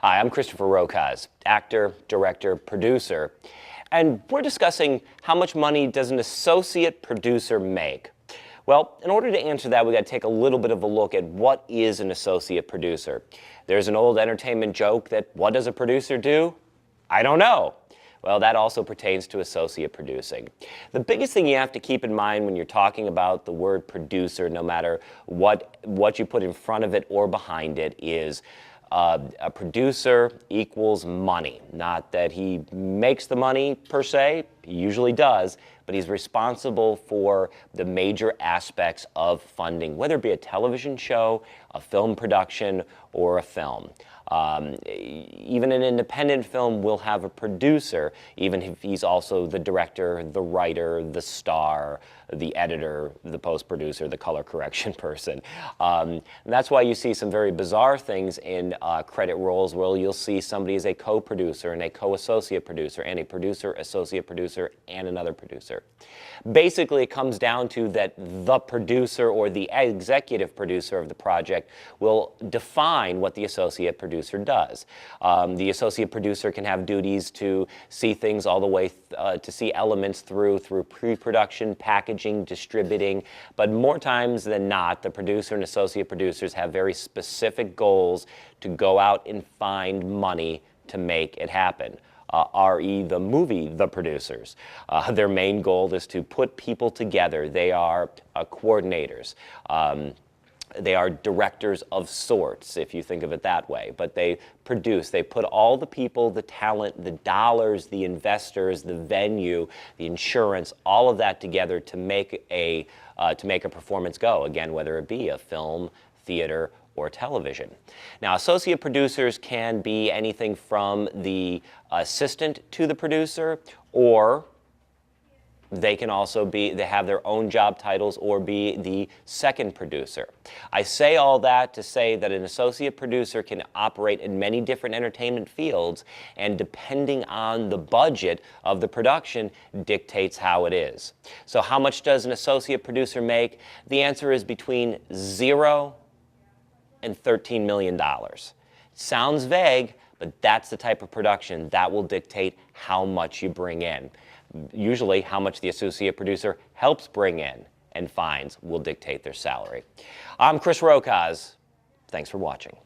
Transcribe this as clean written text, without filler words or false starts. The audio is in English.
Hi, I'm Christopher Rokosz, actor, director, producer, and we're discussing how much money does an associate producer make? Well, in order to answer that, we got to take a little bit of a look at what is an associate producer. There's an old entertainment joke that what does a producer do? I don't know. Well, that also pertains to associate producing. The biggest thing you have to keep in mind when you're talking about the word producer, no matter what you put in front of it or behind it, is a producer equals money. Not that he makes the money per se, he usually does, but he's responsible for the major aspects of funding, whether it be a television show, a film production, or a film. Even an independent film will have a producer, even if he's also the director, the writer, the star, the editor, the post-producer, the color correction person. And that's why you see some very bizarre things in credit rolls where you'll see somebody as a co-producer and a co-associate producer and a producer, associate producer, and another producer. Basically, it comes down to that the producer or the executive producer of the project will define what the associate producer does. The associate producer can have duties to see things all the way, to see elements through pre-production, packaging, distributing, but more times than not, the producer and associate producers have very specific goals to go out and find money to make it happen. R.e. the movie, the producers. Their main goal is to put people together. They are coordinators. They are directors of sorts, if you think of it that way. But they produce, they put all the people, the talent, the dollars, the investors, the venue, the insurance, all of that together to make a performance go. Again, whether it be a film, theater, or television. Now, associate producers can be anything from the assistant to the producer, or they can also be, they have their own job titles or be the second producer. I say all that to say that an associate producer can operate in many different entertainment fields, and depending on the budget of the production dictates how it is. So how much does an associate producer make? The answer is between $0 and $13 million. Sounds vague, but that's the type of production that will dictate how much you bring in. Usually, how much the associate producer helps bring in and finds will dictate their salary. I'm Chris Rokosz. Thanks for watching.